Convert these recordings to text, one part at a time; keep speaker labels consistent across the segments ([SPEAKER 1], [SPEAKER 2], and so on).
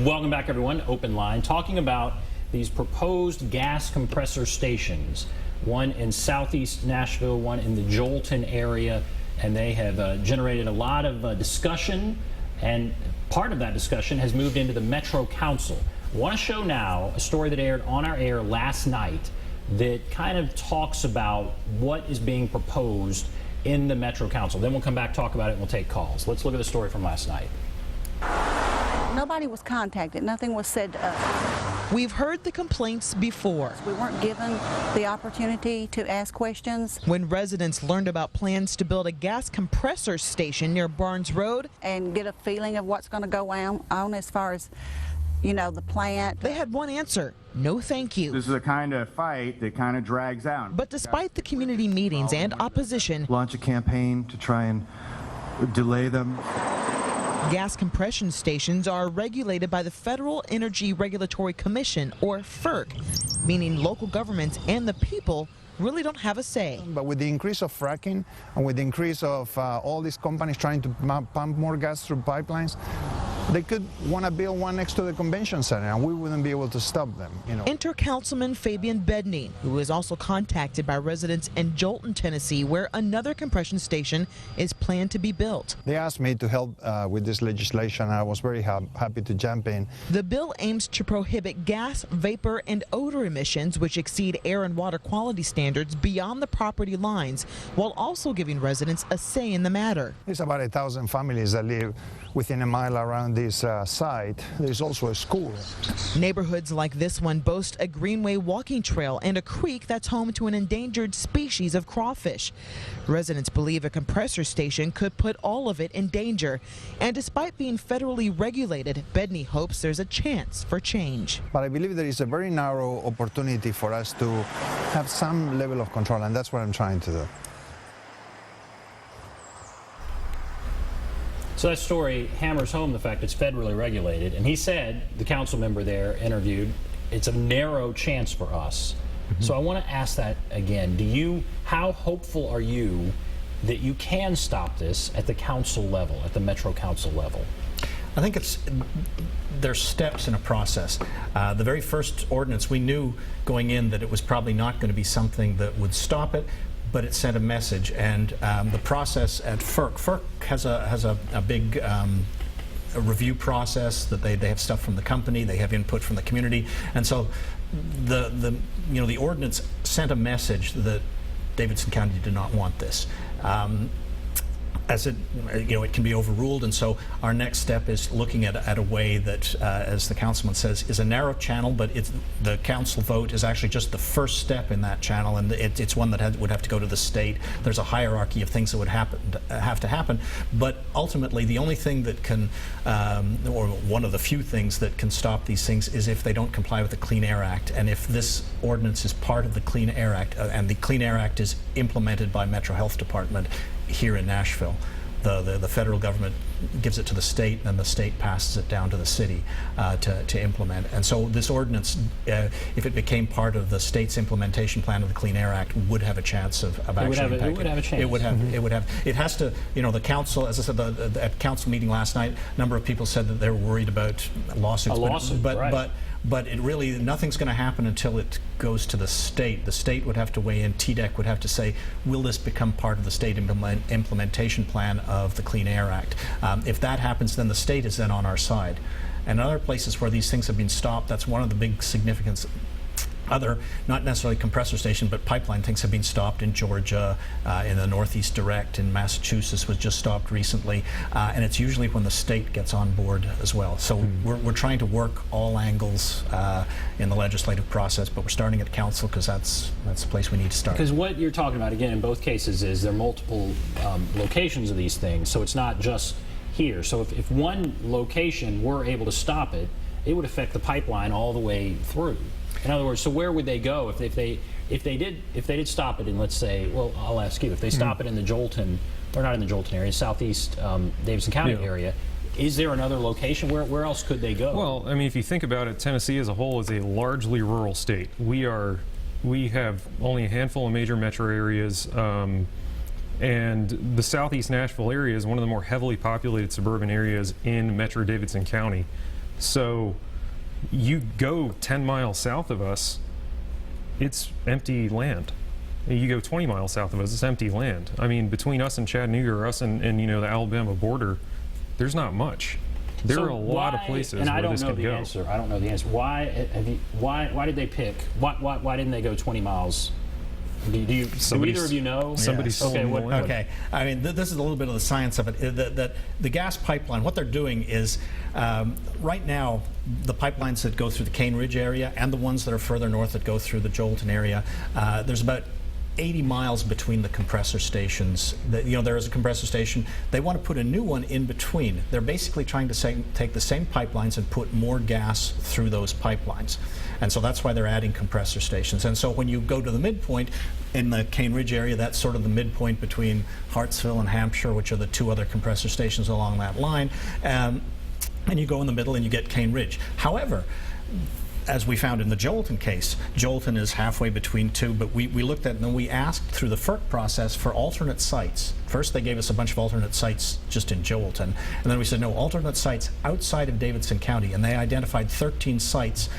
[SPEAKER 1] Welcome back, everyone. OpenLine, talking about these proposed gas compressor stations, one in southeast Nashville, one in the Jolton area, and they have generated a lot of discussion, and part of that discussion has moved into the Metro Council. I want to show now a story that aired on our air last night that kind of talks about what is being proposed in the Metro Council. Then we'll come back, talk about it, and we'll take calls. Let's look at the story from last night.
[SPEAKER 2] Nobody was contacted. Nothing was said to us.
[SPEAKER 3] We've heard the complaints before.
[SPEAKER 2] We weren't given the opportunity to ask questions.
[SPEAKER 3] When residents learned about plans to build a gas compressor station near Barnes Road
[SPEAKER 2] and get a feeling of what's going to go on as far as, you know, the plant.
[SPEAKER 3] They had one answer: no thank you.
[SPEAKER 4] This is a kind of fight that kind of drags out.
[SPEAKER 3] But despite the community meetings and opposition,
[SPEAKER 5] launch a campaign to try and delay them.
[SPEAKER 3] Gas compression stations are regulated by the Federal Energy Regulatory Commission, or FERC, meaning local governments and the people really don't have a say.
[SPEAKER 6] But with the increase of fracking and with the increase of all these companies trying to pump more gas through pipelines, they could want to build one next to the convention center, and we wouldn't be able to stop them.
[SPEAKER 3] Enter Councilman Fabian Bedney, who was also contacted by residents in Jolton, Tennessee, where another compression station is planned to be built.
[SPEAKER 6] They asked me to help with this legislation, and I was very happy to jump in.
[SPEAKER 3] The bill aims to prohibit gas, vapor, and odor emissions which exceed air and water quality standards beyond the property lines, while also giving residents a say in the matter.
[SPEAKER 6] There's about 1,000 families that live within a mile around this site. There's also a school.
[SPEAKER 3] Neighborhoods like this one boast a greenway walking trail and a creek that's home to an endangered species of crawfish. Residents believe a compressor station could put all of it in danger. And despite being federally regulated, Bedney hopes there's a chance for change.
[SPEAKER 6] But I believe there is a very narrow opportunity for us to have some level of control, and that's what I'm trying to do.
[SPEAKER 1] So that story hammers home the fact it's federally regulated, and he said, the council member there interviewed, it's a narrow chance for us. So I want to ask that again. How hopeful are you that you can stop this at the council level, at the Metro Council level?
[SPEAKER 7] I think there's steps in a process. The very first ordinance, we knew going in that it was probably not going to be something that would stop it, but it sent a message. And the process at FERC has a big a review process that they have stuff from the company, they have input from the community, and so the ordinance sent a message that Davidson County did not want this. It can be overruled, and so our next step is looking at a way that, as the councilman says, is a narrow channel, but the council vote is actually just the first step in that channel, and it's one that would have to go to the state. There's a hierarchy of things that would have to happen, but ultimately the only thing that can, or one of the few things that can stop these things, is if they don't comply with the Clean Air Act. And if this ordinance is part of the Clean Air Act, and the Clean Air Act is implemented by Metro Health Department here in Nashville, the federal government gives it to the state, and the state passes it down to the city to implement. And so this ordinance, if it became part of the state's implementation plan of the Clean Air Act, would have a chance of actually impacting. It would have a chance. It has to, the council, as I said, at council meeting last night, a number of people said that they were worried about lawsuits. But it really, nothing's going to happen until it goes to the state. The state would have to weigh in. TDEC would have to say, will this become part of the state implementation plan of the Clean Air Act? If that happens, then the state is then on our side. And other places where these things have been stopped, that's one of the big significance. Other, not necessarily compressor station, but pipeline things have been stopped in Georgia, in the Northeast Direct in Massachusetts was just stopped recently, and it's usually when the state gets on board as well. So we're trying to work all angles in the legislative process, but we're starting at council because that's the place we need to start.
[SPEAKER 1] Because what you're talking about, again, in both cases, is there are multiple locations of these things, so it's not just here. So if one location were able to stop it, it would affect the pipeline all the way through. In other words, so where would they go if they did stop it in, let's say, well, I'll ask you, if they stop it in the Jolton, or not in the Jolton area, southeast Davidson County area, is there another location? Where else could they go?
[SPEAKER 8] Well, I mean, if you think about it, Tennessee as a whole is a largely rural state. We have only a handful of major metro areas, and the southeast Nashville area is one of the more heavily populated suburban areas in Metro Davidson County. So you go 10 miles south of us, it's empty land. You go 20 miles south of us, it's empty land. I mean, between us and Chattanooga, or us and the Alabama border, there's not much. There are a lot of places
[SPEAKER 1] and
[SPEAKER 8] where this could go.
[SPEAKER 1] I don't know the answer. Why did they pick? Why didn't they go 20 miles? Do either of you know?
[SPEAKER 8] Somebody's
[SPEAKER 1] okay.
[SPEAKER 7] Okay. I mean, this is a little bit of the science of it. The gas pipeline, what they're doing is, right now, the pipelines that go through the Cane Ridge area and the ones that are further north that go through the Jolton area, there's about 80 miles between the compressor stations. There is a compressor station. They want to put a new one in between. They're basically trying to take the same pipelines and put more gas through those pipelines. And so that's why they're adding compressor stations. And so when you go to the midpoint in the Cane Ridge area, that's sort of the midpoint between Hartsville and Hampshire, which are the two other compressor stations along that line. And you go in the middle and you get Cane Ridge. However, as we found in the Jolton case, Jolton is halfway between two, but we looked at, and then we asked through the FERC process for alternate sites. First they gave us a bunch of alternate sites just in Jolton, and then we said no, alternate sites outside of Davidson County, and they identified 13 sites,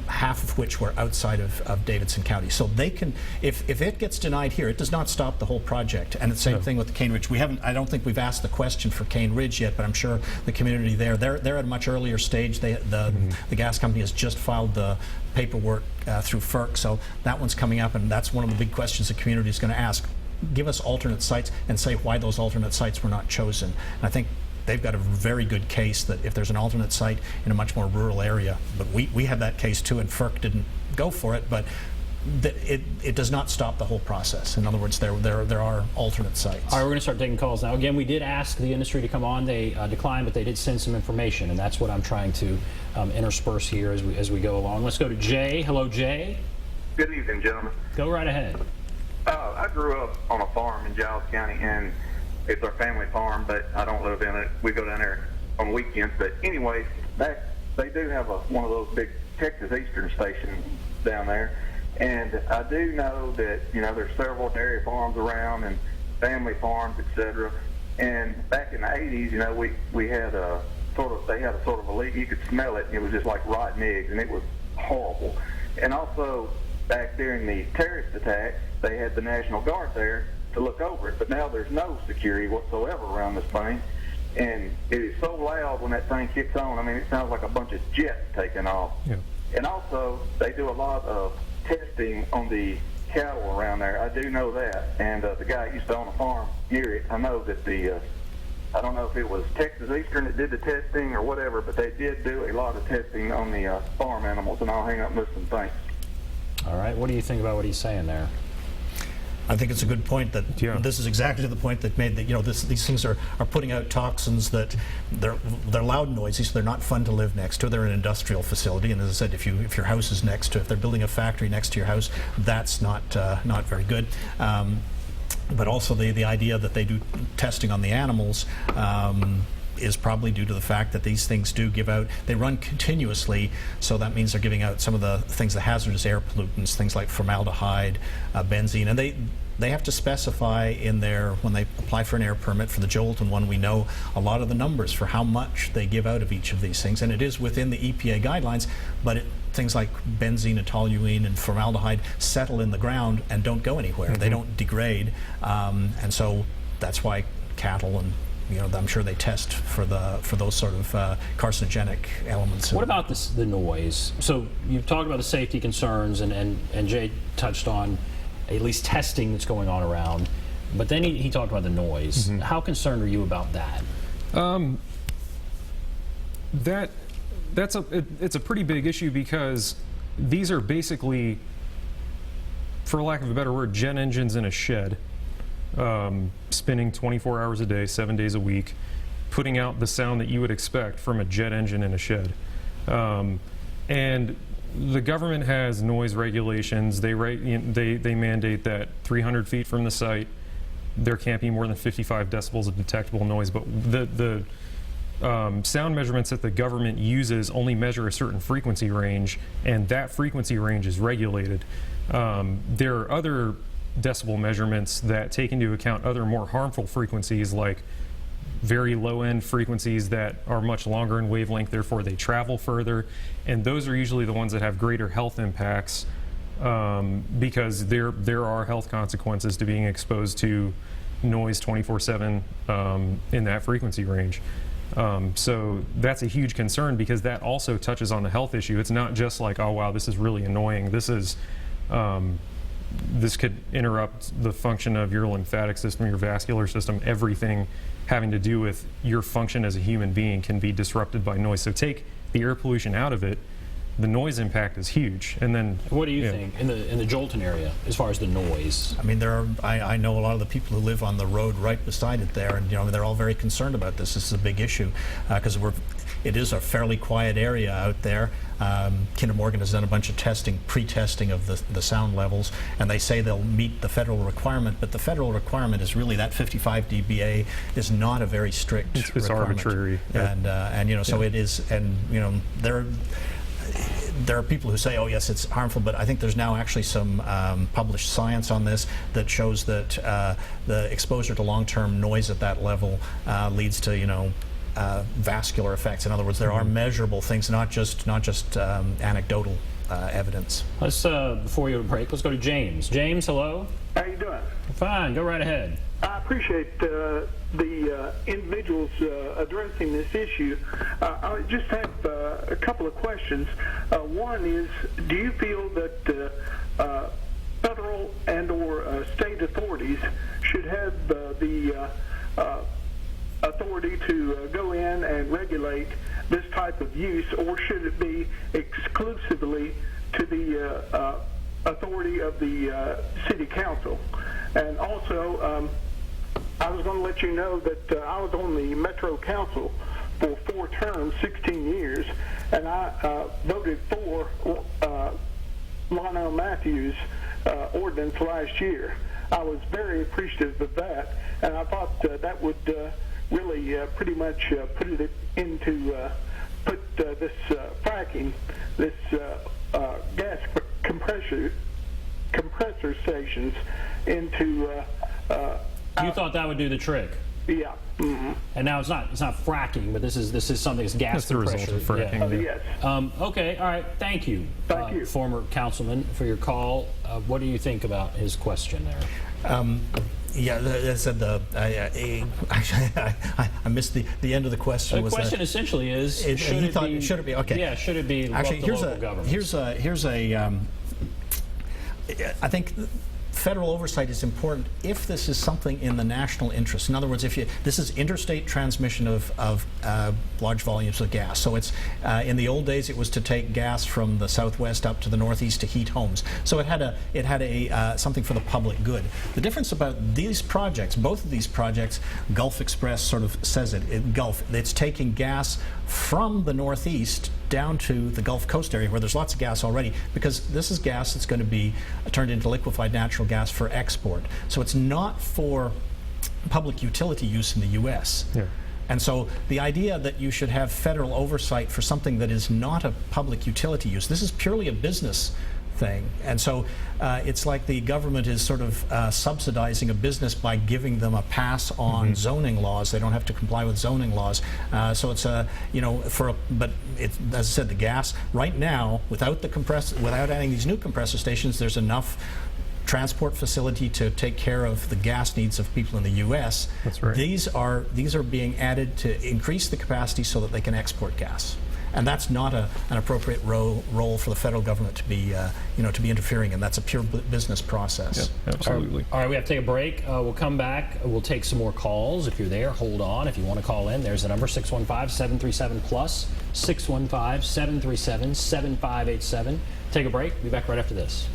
[SPEAKER 7] half of which were outside of Davidson County. So they can, if it gets denied here, it does not stop the whole project. And it's the same thing with the Cane Ridge. I don't think we've asked the question for Cane Ridge yet, but I'm sure the community there, they're at a much earlier stage. The gas company has just filed the paperwork through FERC, so that one's coming up, and that's one of the big questions the community is going to ask. Give us alternate sites and say why those alternate sites were not chosen. And I think they've got a very good case that if there's an alternate site in a much more rural area, but we had that case too, and FERC didn't go for it, but it does not stop the whole process. In other words, there are alternate sites.
[SPEAKER 1] All right, we're going to start taking calls now. Again, we did ask the industry to come on. They declined, but they did send some information, and that's what I'm trying to intersperse here as we go along. Let's go to Jay. Hello, Jay.
[SPEAKER 9] Good evening, gentlemen.
[SPEAKER 1] Go right ahead.
[SPEAKER 9] I grew up on a farm in Giles County, and it's our family farm, but I don't live in it. We go down there on weekends. But anyway, they do have one of those big Texas Eastern stations down there. And I do know that, there's several dairy farms around and family farms, etc. And back in the 80s, we had they had a sort of a leak. You could smell it, and it was just like rotten eggs, and it was horrible. And also, back during the terrorist attacks, they had the National Guard there to look over it, but now there's no security whatsoever around this thing, and it is so loud when that thing kicks on. I mean, it sounds like a bunch of jets taking off. Yeah. And also, they do a lot of testing on the cattle around there. I do know that, and the guy that used to own a farm near it, I know that I don't know if it was Texas Eastern that did the testing or whatever, but they did do a lot of testing on the farm animals, and I'll hang up and listen. Thanks.
[SPEAKER 1] All right, what do you think about what he's saying there?
[SPEAKER 7] I think it's a good point that this is exactly the point that made that these things are putting out toxins that they're loud and noisy, so they're not fun to live next to. They're an industrial facility, and as I said, if your house is next to, if they're building a factory next to your house, that's not very good. But also the idea that they do testing on the animals is probably due to the fact that these things do give out, they run continuously, so that means they're giving out some of the things, the hazardous air pollutants, things like formaldehyde, benzene, and they have to specify in there, when they apply for an air permit for the Jolton one, we know a lot of the numbers for how much they give out of each of these things, and it is within the EPA guidelines, but things like benzene and toluene and formaldehyde settle in the ground and don't go anywhere. They don't degrade, and so that's why cattle and I'm sure they test for those sort of carcinogenic elements.
[SPEAKER 1] What about the noise? So you've talked about the safety concerns, and Jay touched on at least testing that's going on around, but then he talked about the noise. How concerned are you about that?
[SPEAKER 8] It's a pretty big issue, because these are basically, for lack of a better word, jet engines in a shed. Spinning 24 hours a day, 7 days a week, putting out the sound that you would expect from a jet engine in a shed. And the government has noise regulations. They mandate that 300 feet from the site, there can't be more than 55 decibels of detectable noise. But the sound measurements that the government uses only measure a certain frequency range, and that frequency range is regulated. There are other decibel measurements that take into account other more harmful frequencies, like very low-end frequencies that are much longer in wavelength, therefore they travel further, and those are usually the ones that have greater health impacts because there are health consequences to being exposed to noise 24/7 in that frequency range. So that's a huge concern because that also touches on the health issue. It's not just like, oh wow, this is really annoying. This could interrupt the function of your lymphatic system, your vascular system. Everything having to do with your function as a human being can be disrupted by noise. So take the air pollution out of it, the noise impact is huge. And then,
[SPEAKER 1] what do you think in the Jolton area as far as the noise?
[SPEAKER 7] I mean, I know a lot of the people who live on the road right beside it there, and they're all very concerned about this. This is a big issue because it is a fairly quiet area out there. Kinder Morgan has done a bunch of testing, pre-testing of the sound levels, and they say they'll meet the federal requirement, but the federal requirement is really that 55 dBA is not a very strict
[SPEAKER 8] it's
[SPEAKER 7] requirement.
[SPEAKER 8] Arbitrary.
[SPEAKER 7] And so it is, and there are people who say, oh yes, it's harmful, but I think there's now actually some published science on this that shows that the exposure to long-term noise at that level leads to vascular effects. In other words, there are measurable things, not just anecdotal evidence.
[SPEAKER 1] Let's before you break, let's go to James. James, hello.
[SPEAKER 10] How you doing?
[SPEAKER 1] Fine. Go right ahead.
[SPEAKER 10] I appreciate the individuals addressing this issue. I just have a couple of questions. One is, do you feel that federal and/or state authorities should have the authority to go in and regulate this type of use, or should it be exclusively to the authority of the city council? And also, I was going to let you know that I was on the Metro Council for 4 terms, 16 years, and I voted for Lionel Matthews' ordinance last year. I was very appreciative of that, and I thought that would really pretty much put this fracking, this gas compressor stations into.
[SPEAKER 1] You thought that would do the trick?
[SPEAKER 10] Yeah. Mm-hmm.
[SPEAKER 1] And now it's not fracking, but this is something that's gas
[SPEAKER 8] That's the
[SPEAKER 1] compressor.
[SPEAKER 8] result of fracking.
[SPEAKER 10] Yes.
[SPEAKER 1] Okay. All right. Thank you.
[SPEAKER 10] Thank you,
[SPEAKER 1] former councilman, for your call. What do you think about his question there?
[SPEAKER 7] Yeah, I said I missed the end of the question.
[SPEAKER 1] The question essentially is, should it be? Okay. Yeah, should it be
[SPEAKER 7] actually?
[SPEAKER 1] Local governments?
[SPEAKER 7] Here's a. I think federal oversight is important if this is something in the national interest. In other words, this is interstate transmission of large volumes of gas. So it's in the old days it was to take gas from the southwest up to the northeast to heat homes. So it had a something for the public good. The difference about these projects, both of these projects, Gulf Express sort of says it's taking gas from the northeast down to the Gulf Coast area where there's lots of gas already, because this is gas that's going to be turned into liquefied natural gas for export. So it's not for public utility use in the U.S.
[SPEAKER 8] Yeah.
[SPEAKER 7] And so the idea that you should have federal oversight for something that is not a public utility use, this is purely a business thing. And so it's like the government is sort of subsidizing a business by giving them a pass on zoning laws. They don't have to comply with zoning laws. So it's but it's, as I said, the gas right now, without adding these new compressor stations, there's enough transport facility to take care of the gas needs of people in the U.S.
[SPEAKER 8] That's right.
[SPEAKER 7] These are being added to increase the capacity so that they can export gas. And that's not an appropriate role for the federal government to be, to be interfering in. That's a pure business process.
[SPEAKER 8] Yep, absolutely.
[SPEAKER 1] All right, we have to take a break. We'll come back. We'll take some more calls. If you're there, hold on. If you want to call in, there's the number, 615-737-PLUS, 615-737-7587. Take a break. Be back right after this.